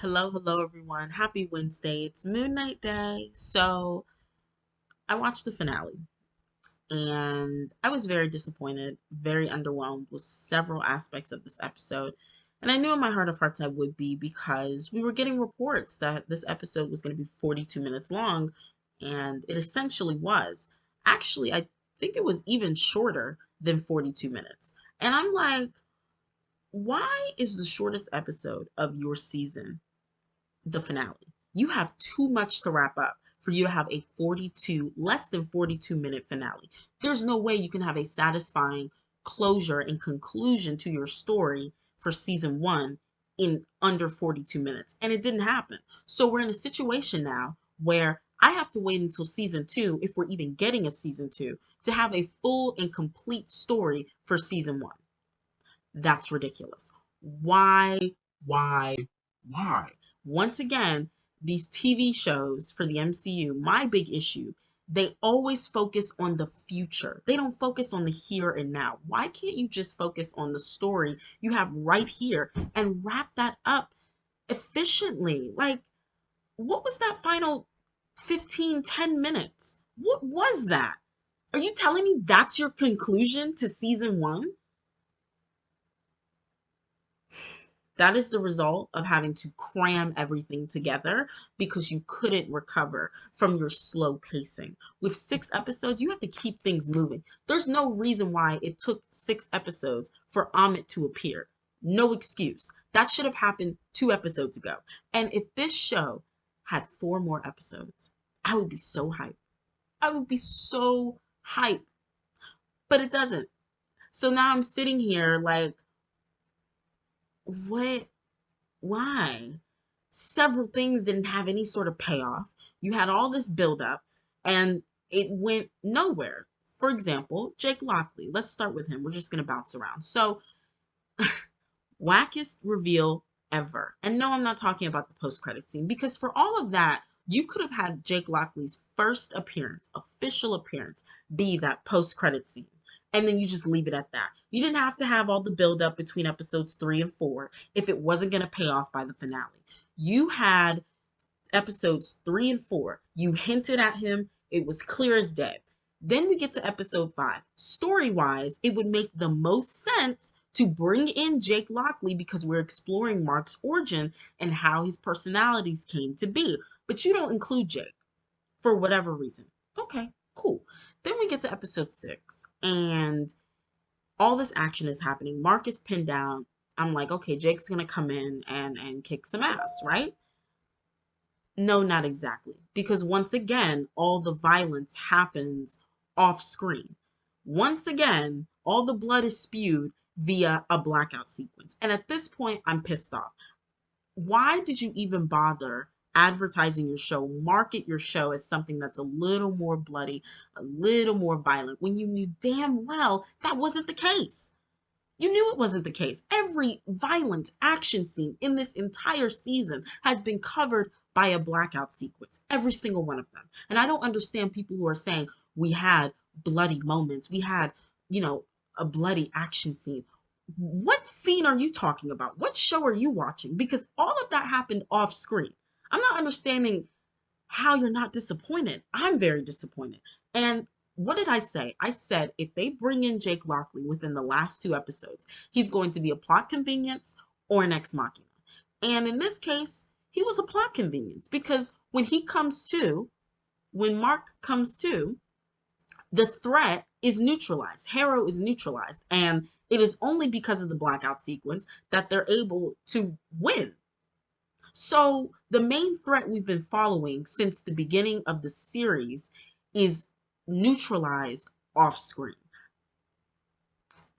Hello, everyone. Happy Wednesday. It's Moon Knight Day. So I watched the finale and I was very disappointed, very underwhelmed with several aspects of this episode. And I knew in my heart of hearts I would be because we were getting reports that this episode was going to be 42 minutes long, and it essentially was. Actually, I think it was even shorter than 42 minutes. And I'm like, why is the shortest episode of your season the finale? You have too much to wrap up for you to have a less than 42-minute finale. There's no way you can have a satisfying closure and conclusion to your story for season one in under 42 minutes. And it didn't happen. So we're in a situation now where I have to wait until season two, if we're even getting a season two, to have a full and complete story for season one. That's ridiculous. Why, why, why? Once again, these TV shows for the MCU, my big issue, they always focus on the future. They don't focus on the here and now. Why can't you just focus on the story you have right here and wrap that up efficiently? Like, what was that final 10 minutes? What was that? Are you telling me that's your conclusion to season one? That is the result of having to cram everything together because you couldn't recover from your slow pacing. With 6 episodes, you have to keep things moving. There's no reason why it took 6 episodes for Amit to appear. No excuse. That should have happened 2 episodes ago. And if this show had 4 more episodes, I would be so hyped. I would be so hyped. But it doesn't. So now I'm sitting here like, what? Why? Several things didn't have any sort of payoff. You had all this buildup and it went nowhere. For example, Jake Lockley. Let's start with him. We're just going to bounce around. So, wackest reveal ever. And no, I'm not talking about the post credit scene because for all of that, you could have had Jake Lockley's first appearance, official appearance, be that post credit scene. And then you just leave it at that. You didn't have to have all the build up between episodes 3 and 4 if it wasn't going to pay off by the finale. You had episodes 3 and 4. You hinted at him, it was clear as day. Then we get to episode 5. Story wise, it would make the most sense to bring in Jake Lockley because we're exploring Mark's origin and how his personalities came to be. But you don't include Jake for whatever reason. Okay, cool. Then we get to episode 6, and all this action is happening. Mark is pinned down. I'm like, okay, Jake's gonna come in and kick some ass, right? No, not exactly. Because once again, all the violence happens off screen. Once again, all the blood is spewed via a blackout sequence. And at this point, I'm pissed off. Why did you even bother advertising your show, market your show as something that's a little more bloody, a little more violent, when you knew damn well that wasn't the case? You knew it wasn't the case. Every violent action scene in this entire season has been covered by a blackout sequence. Every single one of them. And I don't understand people who are saying we had bloody moments. We had, you know, a bloody action scene. What scene are you talking about? What show are you watching? Because all of that happened off screen. I'm not understanding how you're not disappointed. I'm very disappointed. And what did I say? I said if they bring in Jake Lockley within the last 2 episodes, he's going to be a plot convenience or an ex machina. And in this case, he was a plot convenience because when Mark comes to, the threat is neutralized. Harrow is neutralized. And it is only because of the blackout sequence that they're able to win. So the main threat we've been following since the beginning of the series is neutralized off screen.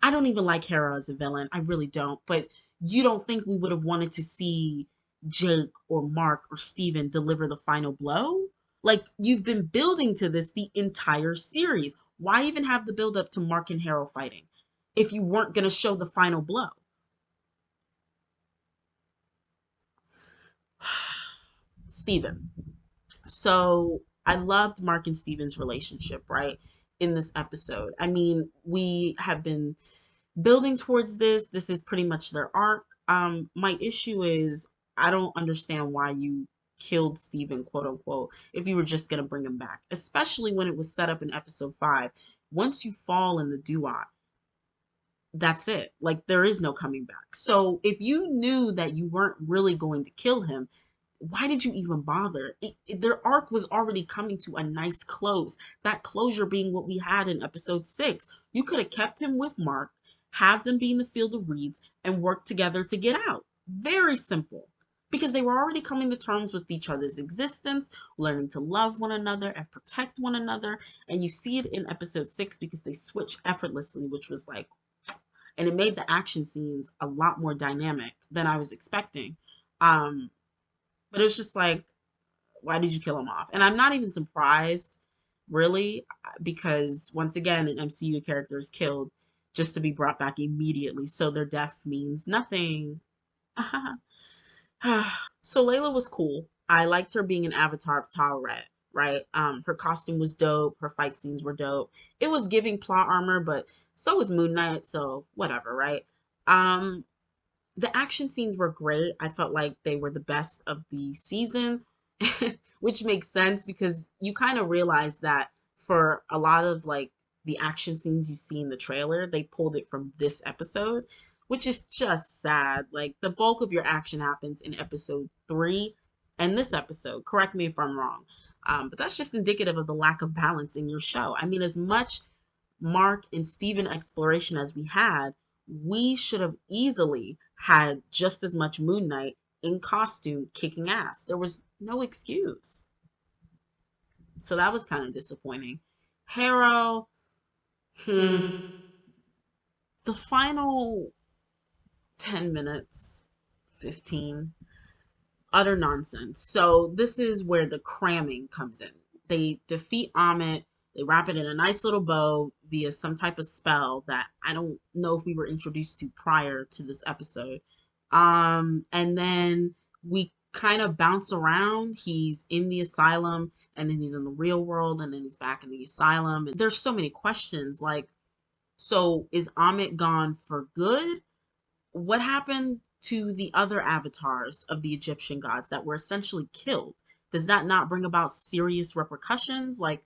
I don't even like Hera as a villain. I really don't. But you don't think we would have wanted to see Jake or Mark or Steven deliver the final blow? Like you've been building to this the entire series. Why even have the build up to Mark and Harrow fighting if you weren't going to show the final blow? Steven. So I loved Mark and Steven's relationship, right? In this episode. I mean, we have been building towards this. This is pretty much their arc. My issue is I don't understand why you killed Steven, quote unquote, if you were just going to bring him back, especially when it was set up in episode 5. Once you fall in the duat, that's it. Like, there is no coming back. So if you knew that you weren't really going to kill him, why did you even bother? Their arc was already coming to a nice close. That closure being what we had in episode 6. You could have kept him with Mark, have them be in the field of reeds, and work together to get out. Very simple. Because they were already coming to terms with each other's existence, learning to love one another and protect one another. And you see it in episode 6 because they switch effortlessly, which was like, and it made the action scenes a lot more dynamic than I was expecting. Um, but it's just like, why did you kill him off? And I'm not even surprised, really, because once again, an MCU character is killed just to be brought back immediately. So their death means nothing. So Layla was cool. I liked her being an avatar of Taweret, right? Her costume was dope. Her fight scenes were dope. It was giving plot armor, but so was Moon Knight, so whatever, right? Um, the action scenes were great. I felt like they were the best of the season, which makes sense because you kind of realize that for a lot of like the action scenes you see in the trailer, they pulled it from this episode, which is just sad. Like the bulk of your action happens in episode 3 and this episode. Correct me if I'm wrong. But that's just indicative of the lack of balance in your show. I mean, as much Mark and Steven exploration as we had, we should have easily had just as much Moon Knight in costume kicking ass. There was no excuse. So that was kind of disappointing. Harrow, hmm, the final 10 minutes, 15, utter nonsense. So this is where the cramming comes in. They defeat Amit. They wrap it in a nice little bow via some type of spell that I don't know if we were introduced to prior to this episode. And then we kind of bounce around. He's in the asylum, and then he's in the real world, and then he's back in the asylum. And there's so many questions. Like, so is Amit gone for good? What happened to the other avatars of the Egyptian gods that were essentially killed? Does that not bring about serious repercussions? Like,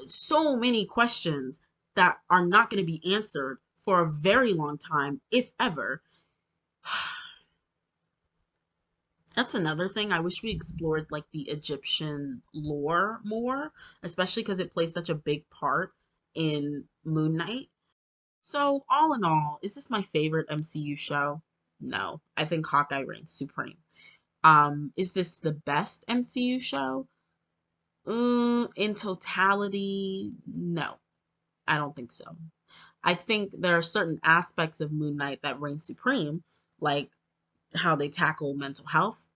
so many questions that are not going to be answered for a very long time, if ever. That's another thing. I wish we explored like the Egyptian lore more, especially because it plays such a big part in Moon Knight. So, all in all, is this my favorite MCU show? No. I think Hawkeye reigns supreme. Is this the best MCU show? In totality, no. I don't think so. I think there are certain aspects of Moon Knight that reign supreme, like how they tackle mental health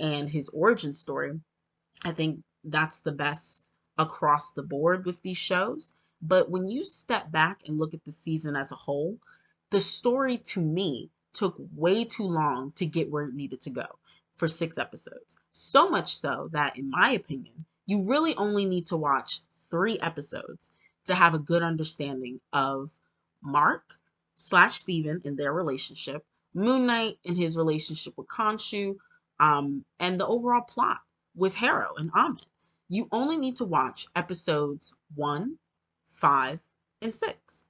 and his origin story. I think that's the best across the board with these shows. But when you step back and look at the season as a whole, the story to me took way too long to get where it needed to go for 6 episodes. So much so that, in my opinion, you really only need to watch 3 episodes to have a good understanding of Mark slash Steven and their relationship, Moon Knight and his relationship with Khonshu, and the overall plot with Harrow and Amit. You only need to watch episodes 1, 5, and 6.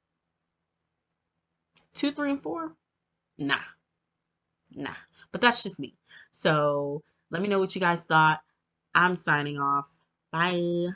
2, 3, and 4? Nah, nah. But that's just me. So let me know what you guys thought. I'm signing off. Bye.